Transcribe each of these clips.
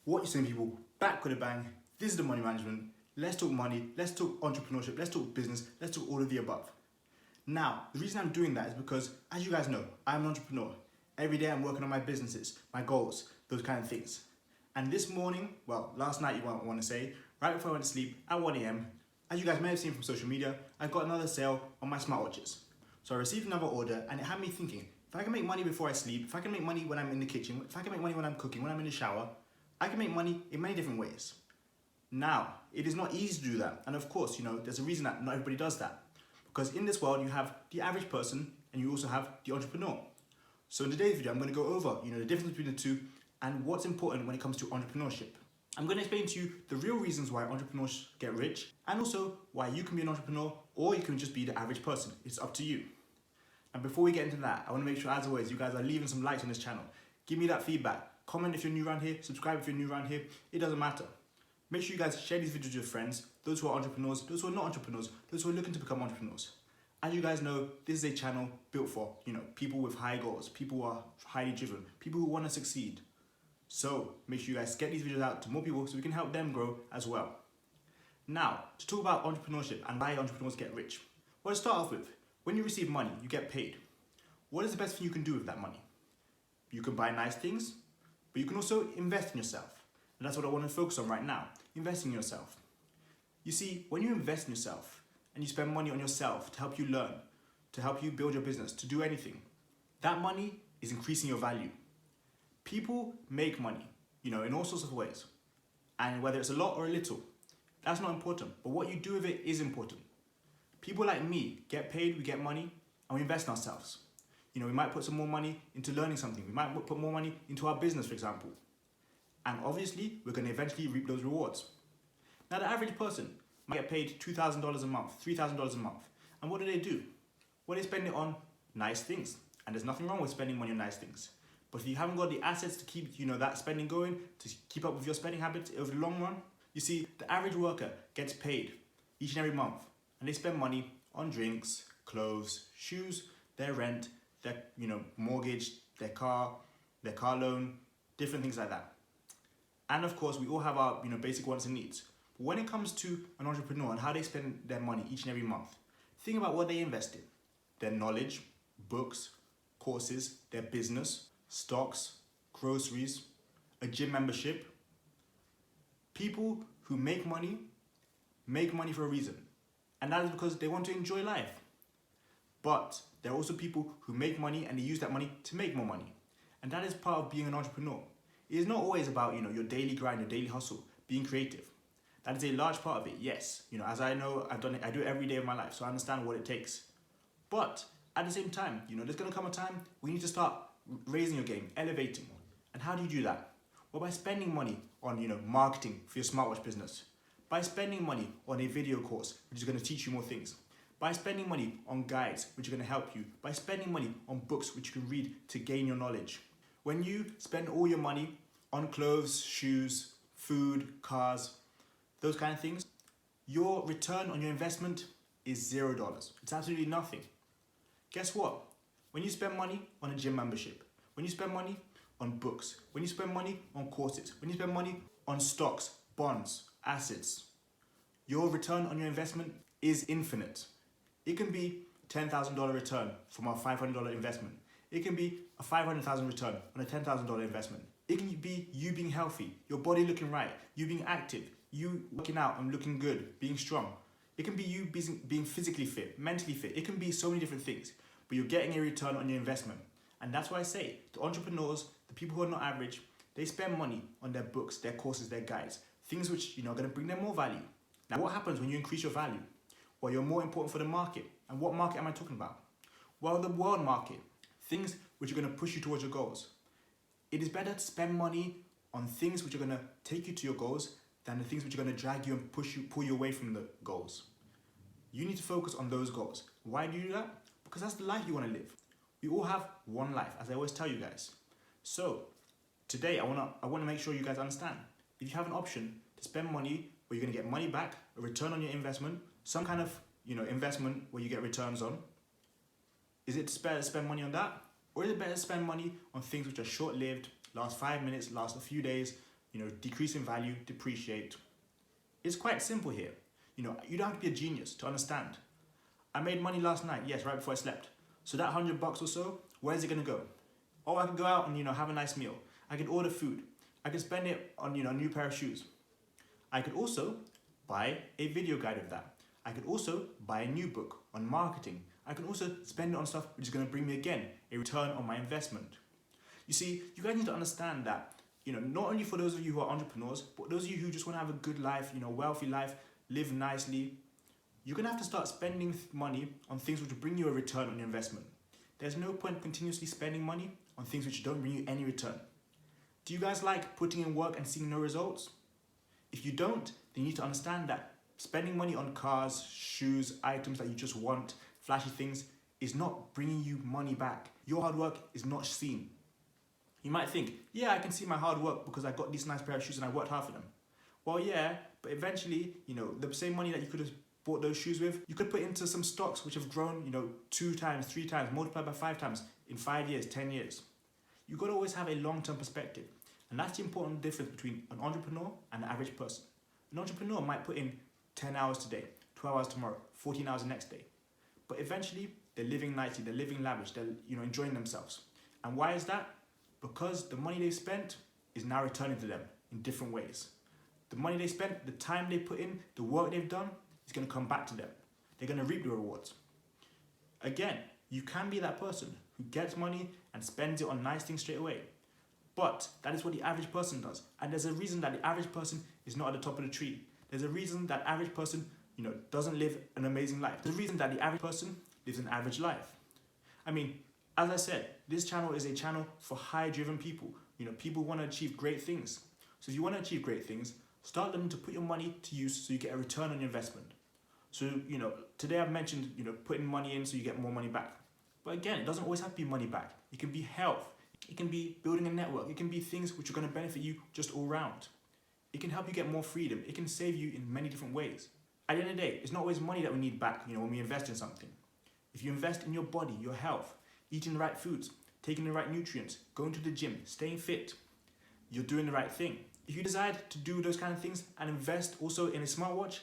What you saying, people? Back with a bang. This is the Money Management. Let's talk money, let's talk entrepreneurship, let's talk business, let's talk all of the above. Now, the reason I'm doing that is because, as you guys know, I'm an entrepreneur. Every day I'm working on my businesses, my goals, those kind of things. And this morning, well, last night you might want to say, right before I went to sleep at 1 a.m., as you guys may have seen from social media, I got another sale on my smartwatches. So I received another order and it had me thinking, if I can make money before I sleep, if I can make money when I'm in the kitchen, if I can make money when I'm cooking, when I'm in the shower, I can make money in many different ways. Now, it is not easy to do that. And of course, there's a reason that not everybody does that. Because in this world, you have the average person and you also have the entrepreneur. So in today's video, I'm going to go over, the difference between the two and what's important when it comes to entrepreneurship. I'm going to explain to you the real reasons why entrepreneurs get rich and also why you can be an entrepreneur or you can just be the average person. It's up to you. And before we get into that, I want to make sure, as always, you guys are leaving some likes on this channel. Give me that feedback. Comment if you're new around here. Subscribe if you're new around here. It doesn't matter. Make sure you guys share these videos with your friends, those who are entrepreneurs, those who are not entrepreneurs, those who are looking to become entrepreneurs. As you guys know, this is a channel built for, people with high goals, people who are highly driven, people who want to succeed. So make sure you guys get these videos out to more people so we can help them grow as well. Now, to talk about entrepreneurship and why entrepreneurs get rich. Well, to start off with, when you receive money, you get paid. What is the best thing you can do with that money? You can buy nice things, but you can also invest in yourself. And that's what I want to focus on right now, investing in yourself. You see, when you invest in yourself and you spend money on yourself to help you learn, to help you build your business, to do anything, that money is increasing your value. People make money, in all sorts of ways. And whether it's a lot or a little, that's not important. But what you do with it is important. People like me get paid, we get money, and we invest in ourselves. We might put some more money into learning something. We might put more money into our business, for example. And obviously, we're going to eventually reap those rewards. Now, the average person might get paid $2,000 a month, $3,000 a month. And what do? Well, they spend it on nice things. And there's nothing wrong with spending money on nice things. But if you haven't got the assets to keep, that spending going, to keep up with your spending habits over the long run, you see, the average worker gets paid each and every month. And they spend money on drinks, clothes, shoes, their rent, their mortgage, their car loan, different things like that. And of course, we all have our basic wants and needs. But when it comes to an entrepreneur and how they spend their money each and every month, think about what they invest in. Their knowledge, books, courses, their business, stocks, groceries, a gym membership. People who make money for a reason. And that is because they want to enjoy life. But there are also people who make money and they use that money to make more money. And that is part of being an entrepreneur. It is not always about, your daily grind, your daily hustle, being creative. That is a large part of it, yes. As I know, I've done it, I do it every day of my life, so I understand what it takes. But at the same time, there's gonna come a time when you need to start raising your game, elevating. And how do you do that? Well, by spending money on, marketing for your smartwatch business. By spending money on a video course, which is gonna teach you more things. By spending money on guides, which are gonna help you. By spending money on books, which you can read to gain your knowledge. When you spend all your money on clothes, shoes, food, cars, those kind of things, your return on your investment is $0. It's absolutely nothing. Guess what? When you spend money on a gym membership, when you spend money on books, when you spend money on courses, when you spend money on stocks, bonds, assets, your return on your investment is infinite. It can be a $10,000 return from a $500 investment. It can be a $500,000 return on a $10,000 investment. It can be you being healthy, your body looking right, you being active, you working out and looking good, being strong. It can be you being physically fit, mentally fit. It can be so many different things, but you're getting a return on your investment. And that's why I say to entrepreneurs, the people who are not average, they spend money on their books, their courses, their guides, things which are going to bring them more value. Now, what happens when you increase your value? Well, you're more important for the market. And what market am I talking about? Well, the world market. Things which are going to push you towards your goals. It is better to spend money on things which are going to take you to your goals than the things which are going to drag you and pull you away from the goals. You need to focus on those goals. Why do you do that? Because that's the life you want to live. We all have one life, as I always tell you guys. So today, I want to make sure you guys understand. If you have an option to spend money where you're going to get money back, a return on your investment, some kind of investment where you get returns on, is it better to spend money on that? Or is it better to spend money on things which are short-lived, last 5 minutes, last a few days, decrease in value, depreciate. It's quite simple here. You don't have to be a genius to understand. I made money last night, yes, right before I slept. So that $100 or so, where's it gonna go? Oh, I can go out and have a nice meal. I can order food. I can spend it on a new pair of shoes. I could also buy a video guide of that. I could also buy a new book on marketing. I can also spend it on stuff which is going to bring me again a return on my investment. You see, you guys need to understand that not only for those of you who are entrepreneurs, but those of you who just want to have a good life, wealthy life, live nicely, you're going to have to start spending money on things which will bring you a return on your investment. There's no point continuously spending money on things which don't bring you any return. Do you guys like putting in work and seeing no results? If you don't, then you need to understand that spending money on cars, shoes, items that you just want, flashy things, is not bringing you money back. Your hard work is not seen. You might think, yeah, I can see my hard work because I got this nice pair of shoes and I worked hard for them. Well, yeah, but eventually, the same money that you could have bought those shoes with, you could put into some stocks which have grown, 2 times, 3 times, multiplied by 5 times in 5 years, 10 years. You've got to always have a long-term perspective. And that's the important difference between an entrepreneur and an average person. An entrepreneur might put in 10 hours today, 12 hours tomorrow, 14 hours the next day. But eventually, they're living nicely, they're living lavish, they're enjoying themselves. And why is that? Because the money they spent is now returning to them in different ways. The money they spent, the time they put in, the work they've done, is going to come back to them. They're going to reap the rewards. Again, you can be that person who gets money and spends it on nice things straight away. But that is what the average person does. And there's a reason that the average person is not at the top of the tree. There's a reason that average person, doesn't live an amazing life. There's a reason that the average person lives an average life. I mean, as I said, this channel is a channel for high-driven people. People want to achieve great things. So if you want to achieve great things, start learning to put your money to use so you get a return on your investment. So, today I've mentioned, putting money in so you get more money back. But again, it doesn't always have to be money back. It can be health. It can be building a network. It can be things which are going to benefit you just all round. It can help you get more freedom. It can save you in many different ways. At the end of the day, it's not always money that we need back, when we invest in something. If you invest in your body, your health, eating the right foods, taking the right nutrients, going to the gym, staying fit, you're doing the right thing. If you decide to do those kind of things and invest also in a smartwatch,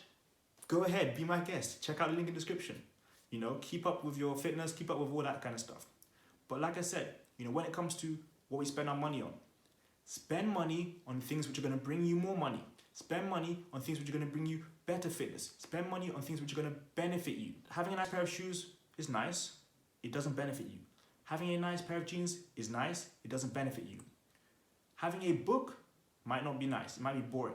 go ahead, be my guest. Check out the link in the description. Keep up with your fitness, keep up with all that kind of stuff. But like I said, when it comes to what we spend our money on, spend money on things which are going to bring you more money. Spend money on things which are going to bring you better fitness. Spend money on things which are going to benefit you. Having a nice pair of shoes is nice. It doesn't benefit you. Having a nice pair of jeans is nice. It doesn't benefit you. Having a book might not be nice. It might be boring.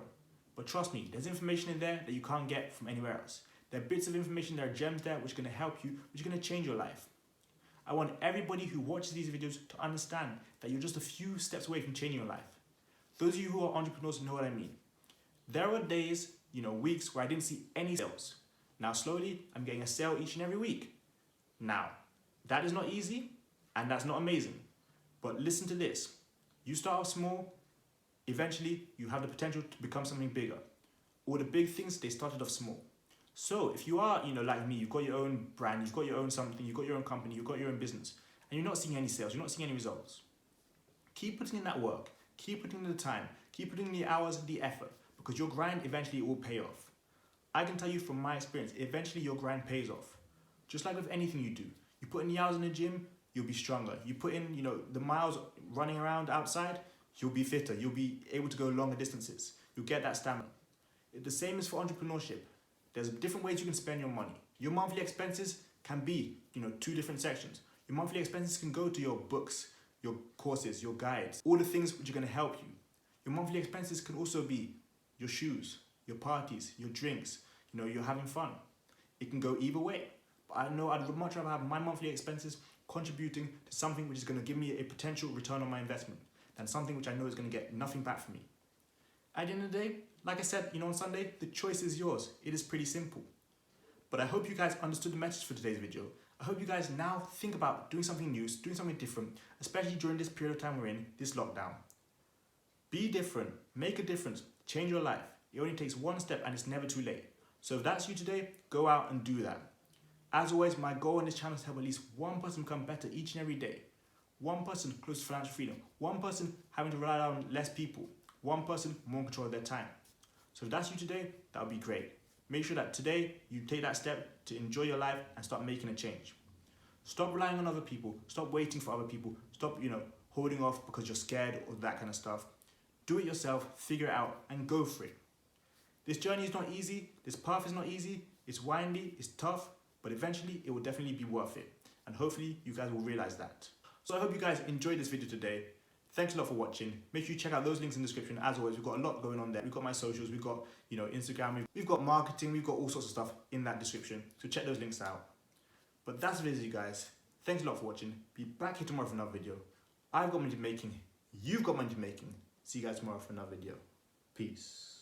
But trust me, there's information in there that you can't get from anywhere else. There are bits of information, there are gems there which are going to help you, which are going to change your life. I want everybody who watches these videos to understand that you're just a few steps away from changing your life. Those of you who are entrepreneurs know what I mean. There were days, weeks where I didn't see any sales. Now slowly, I'm getting a sale each and every week. Now, that is not easy and that's not amazing. But listen to this. You start off small, eventually you have the potential to become something bigger. All the big things, they started off small. So if you are, like me, you've got your own brand, you've got your own something, you've got your own company, you've got your own business, and you're not seeing any sales, you're not seeing any results. Keep putting in that work, keep putting in the time, keep putting in the hours, the effort, because your grind eventually will pay off. I can tell you from my experience, eventually your grind pays off. Just like with anything you do. You put in the hours in the gym, you'll be stronger. You put in, the miles running around outside, you'll be fitter. You'll be able to go longer distances. You'll get that stamina. The same is for entrepreneurship. There's different ways you can spend your money. Your monthly expenses can be, 2 different sections. Your monthly expenses can go to your books, your courses, your guides, all the things which are going to help you. Your monthly expenses can also be your shoes, your parties, your drinks, you're having fun. It can go either way. But I know I'd much rather have my monthly expenses contributing to something which is going to give me a potential return on my investment than something which I know is going to get nothing back from me. At the end of the day, like I said, on Sunday, the choice is yours. It is pretty simple. But I hope you guys understood the message for today's video. I hope you guys now think about doing something new, doing something different, especially during this period of time we're in, this lockdown. Be different, make a difference, change your life. It only takes one step and it's never too late. So if that's you today, go out and do that. As always, my goal on this channel is to help at least one person become better each and every day. One person close to financial freedom. One person having to rely on less people. one person more in control of their time. So if that's you today, that would be great. Make sure that today you take that step to enjoy your life and start making a change. Stop relying on other people. Stop waiting for other people. Stop, holding off because you're scared or that kind of stuff. Do it yourself, figure it out, and go for it. This journey is not easy. This path is not easy. It's windy, it's tough, but eventually it will definitely be worth it. And hopefully you guys will realize that. So I hope you guys enjoyed this video today. Thanks a lot for watching. Make sure you check out those links in the description. As always, we've got a lot going on there. We've got my socials, we've got, Instagram, we've got marketing, we've got all sorts of stuff in that description. So check those links out. But that's the video, guys. Thanks a lot for watching. Be back here tomorrow for another video. I've got money to making. You've got money to making. See you guys tomorrow for another video. Peace.